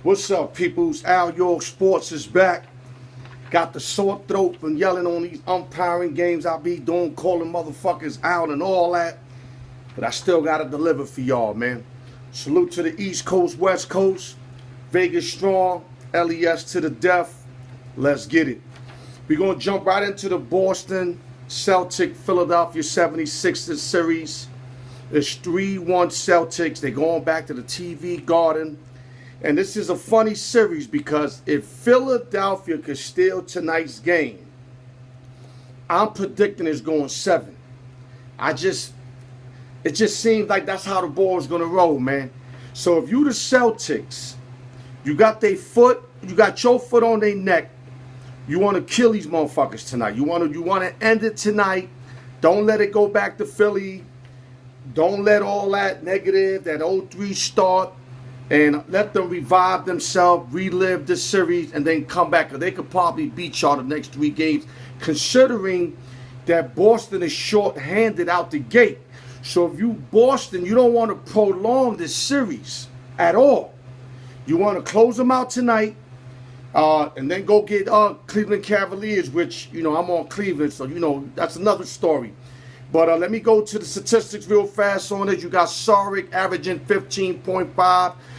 What's up, peoples? Alyork Sports is back. Got the sore throat from yelling on these umpiring games I be doing, calling motherfuckers out and all that. But I still got to deliver for y'all, man. Salute to the East Coast, West Coast. Vegas strong. LES to the death. Let's get it. We're going to jump right into the Boston Celtic Philadelphia 76ers series. It's 3-1 Celtics. They're going back to the TV Garden. And this is a funny series because if Philadelphia could steal tonight's game, I'm predicting it's going 7. It just seems like that's how the ball is going to roll, man. So if you the Celtics, you got your foot on their neck. You want to kill these motherfuckers tonight. You want to end it tonight. Don't let it go back to Philly. Don't let all that negative, that 0-3 start. And let them revive themselves, relive this series, and then come back. Because they could probably beat y'all the next 3 games, considering that Boston is short-handed out the gate. So if you Boston, you don't want to prolong this series at all. You want to close them out tonight, and then go get Cleveland Cavaliers, which, I'm on Cleveland, so, that's another story. But let me go to the statistics real fast on it. You got Saric averaging 15.5,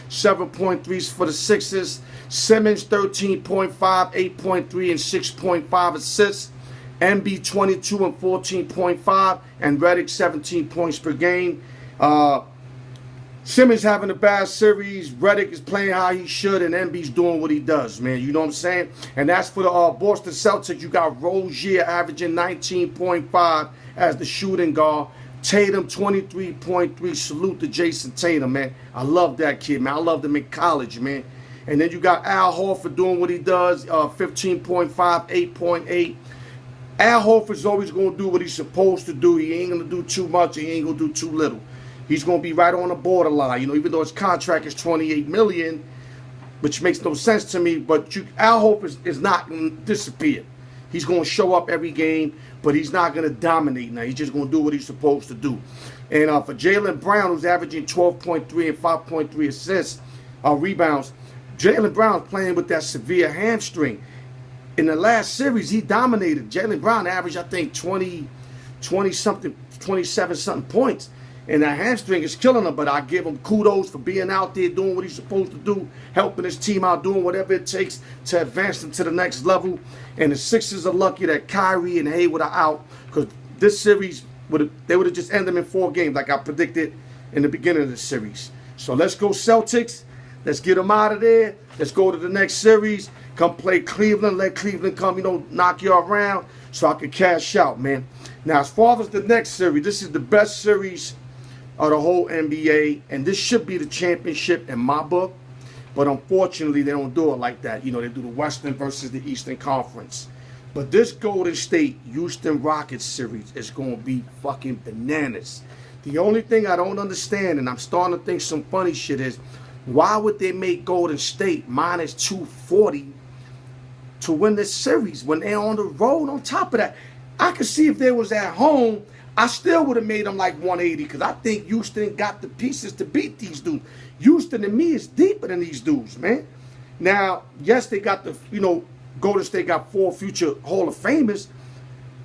7.3 for the Sixers. Simmons 13.5, 8.3, and 6.5 assists. MB 22 and 14.5, and Redick 17 points per game. Simmons having a bad series. Redick is playing how he should, and MB's doing what he does, man. You know what I'm saying? And that's for the Boston Celtics. You got Rozier averaging 19.5 as the shooting guard. Tatum 23.3. Salute to Jason Tatum, man. I love that kid, man. I loved him in college, man. And then you got Al Horford doing what he does. 15.5, 8.8. Al Horford's always going to do what he's supposed to do. He ain't going to do too much. He ain't going to do too little. He's going to be right on the borderline, even though his contract is $28 million, which makes no sense to me. But Al Horford is not going to disappear. He's going to show up every game, but he's not going to dominate now. He's just going to do what he's supposed to do. And for Jaylen Brown, who's averaging 12.3 and 5.3 assists, rebounds, Jaylen Brown's playing with that severe hamstring. In the last series, he dominated. Jaylen Brown averaged, I think, 27-something points. And that hamstring is killing him, but I give him kudos for being out there, doing what he's supposed to do, helping his team out, doing whatever it takes to advance them to the next level. And the Sixers are lucky that Kyrie and Hayward are out, because this series, they would have just ended them in 4 games like I predicted in the beginning of the series. So let's go Celtics. Let's get them out of there. Let's go to the next series. Come play Cleveland. Let Cleveland come, knock you around so I can cash out, man. Now, as far as the next series, this is the best series of the whole NBA, and this should be the championship in my book, but unfortunately they don't do it like that. They do the Western versus the Eastern Conference. But this Golden State Houston Rockets series is going to be fucking bananas. The only thing I don't understand, and I'm starting to think some funny shit, is why would they make Golden State minus 240 to win this series when they're on the road? On top of that, I could see if they was at home, I still would have made them like 180, because I think Houston got the pieces to beat these dudes. Houston, to me, is deeper than these dudes, man. Now, yes, they got the, Golden State got 4 future Hall of Famers,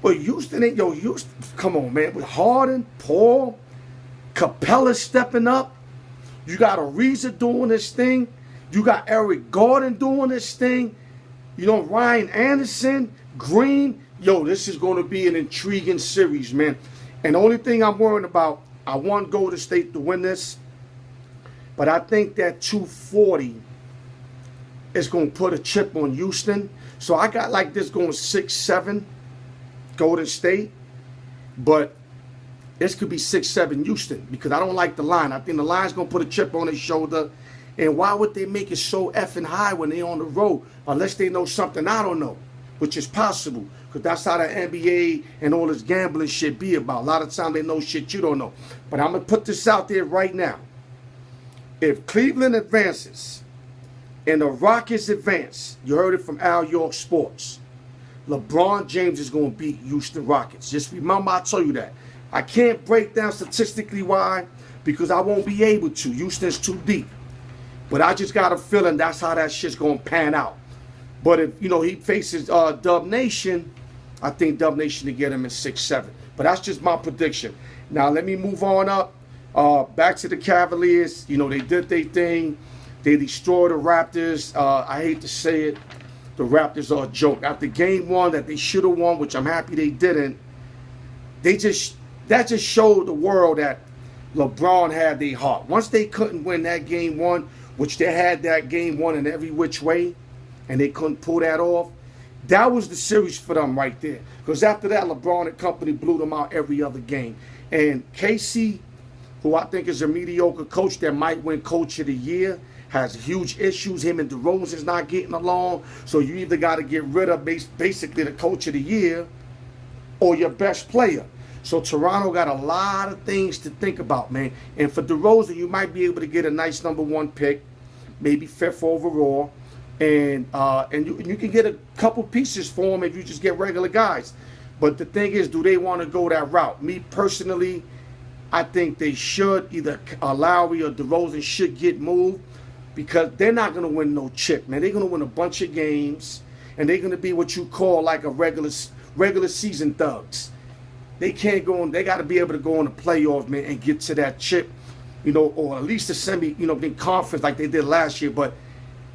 but Houston ain't, Houston, come on, man. With Harden, Paul, Capella stepping up, you got Ariza doing this thing, you got Eric Gordon doing this thing, Ryan Anderson, Green. This is going to be an intriguing series, man. And the only thing I'm worried about, I want Golden State to win this, but I think that 240 is going to put a chip on Houston. So I got like this going 6-7 Golden State, but this could be 6-7 Houston, because I don't like the line. I think the line's going to put a chip on his shoulder. And why would they make it so effing high when they're on the road? Unless they know something I don't know, which is possible, because that's how the NBA and all this gambling shit be about. A lot of times they know shit you don't know. But I'm going to put this out there right now. If Cleveland advances and the Rockets advance, you heard it from Alyork Sports, LeBron James is going to beat Houston Rockets. Just remember, I told you that. I can't break down statistically why, because I won't be able to. Houston's too deep. But I just got a feeling that's how that shit's going to pan out. But if, you know, he faces Dub Nation, I think Dub Nation to get him in 6-7. But that's just my prediction. Now, let me move on up. Back to the Cavaliers. You know, they did their thing. They destroyed the Raptors. I hate to say it. The Raptors are a joke. After game one that they should have won, which I'm happy they didn't, that just showed the world that LeBron had their heart. Once they couldn't win that game one, which they had that game one in every which way, and they couldn't pull that off, that was the series for them right there. Because after that, LeBron and company blew them out every other game. And Casey, who I think is a mediocre coach that might win Coach of the Year, has huge issues. Him and DeRozan's not getting along. So you either got to get rid of basically the Coach of the Year or your best player. So Toronto got a lot of things to think about, man. And for DeRozan, you might be able to get a nice #1 pick, maybe 5th overall. And you can get a couple pieces for him if you just get regular guys. But the thing is, do they want to go that route? Me personally, I think they should. Either Lowry or DeRozan should get moved, because they're not going to win no chip, man. They're going to win a bunch of games, and they're going to be what you call like a regular season thugs. They can't go on. They got to be able to go on the playoffs, man, and get to that chip, you know, or at least a semi, you know, big conference like they did last year. But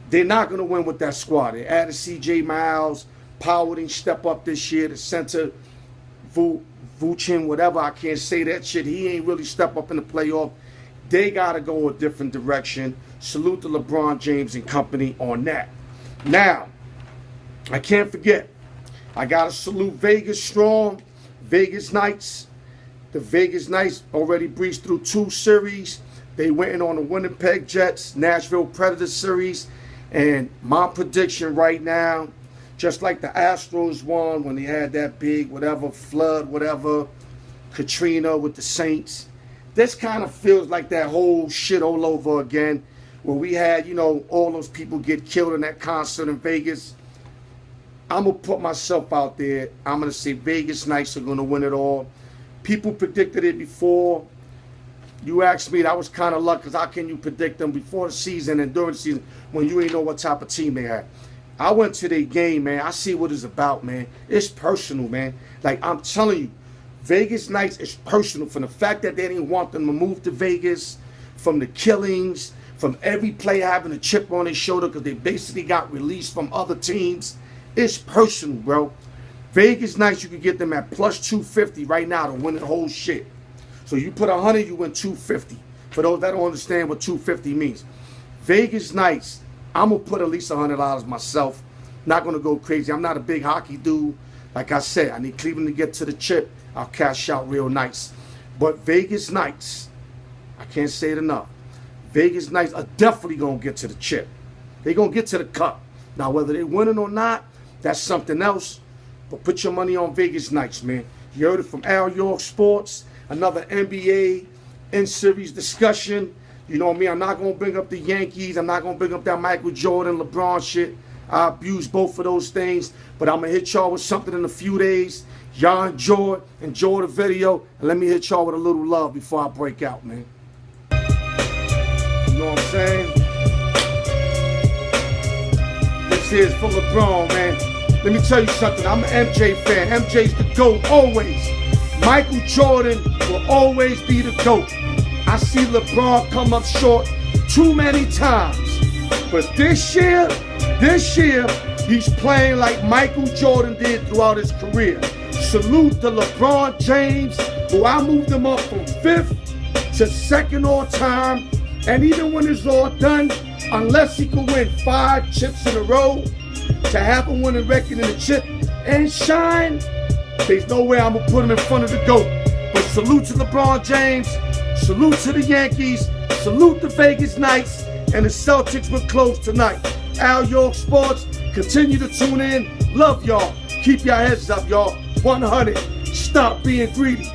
they're not going to win with that squad. They added C.J. Miles. Powell didn't step up this year. The center, Vucin, whatever, I can't say that shit. He ain't really step up in the playoff. They got to go a different direction. Salute to LeBron James and company on that. Now, I can't forget, I got to salute Vegas strong. Vegas Knights. The Vegas Knights already breezed through 2 series. They went in on the Winnipeg Jets, Nashville Predators series. And my prediction right now, just like the Astros won when they had that big whatever flood, whatever, Katrina with the Saints, this kind of feels like that whole shit all over again, where we had, you know, all those people get killed in that concert in Vegas. I'm going to put myself out there. I'm going to say Vegas Knights are going to win it all. People predicted it before. You asked me, that was kind of luck, because how can you predict them before the season and during the season when you ain't know what type of team they had? I went to their game, man. I see what it's about, man. It's personal, man. Like, I'm telling you, Vegas Knights is personal. From the fact that they didn't want them to move to Vegas, from the killings, from every player having a chip on his shoulder because they basically got released from other teams. It's personal, bro. Vegas Knights, you can get them at plus 250 right now to win the whole shit. So you put 100, you win 250. For those that don't understand what 250 means. Vegas Knights, I'm going to put at least $100 myself. Not going to go crazy. I'm not a big hockey dude. Like I said, I need Cleveland to get to the chip. I'll cash out real nice. But Vegas Knights, I can't say it enough. Vegas Knights are definitely going to get to the chip. They're going to get to the cup. Now, whether they win it or not, that's something else. But put your money on Vegas Knights, man. You heard it from Alyork Sports. Another NBA in-series discussion. You know me, I'm not going to bring up the Yankees. I'm not going to bring up that Michael Jordan, LeBron shit. I abuse both of those things. But I'm going to hit y'all with something in a few days. Y'all enjoy the video. And let me hit y'all with a little love before I break out, man. You know what I'm saying? This is for LeBron, man. Let me tell you something. I'm an MJ fan. MJ's the GOAT always. Michael Jordan will always be the GOAT. I see LeBron come up short too many times. But this year, he's playing like Michael Jordan did throughout his career. Salute to LeBron James, who I moved him up from 5th to 2nd all time. And even when it's all done, unless he can win 5 chips in a row, to have him win a record in the chip and shine, there's no way I'm going to put him in front of the GOAT. But salute to LeBron James, salute to the Yankees, salute the Vegas Knights, and the Celtics will close tonight. Alyork Sports, continue to tune in. Love y'all. Keep your heads up, y'all. 100. Stop being greedy.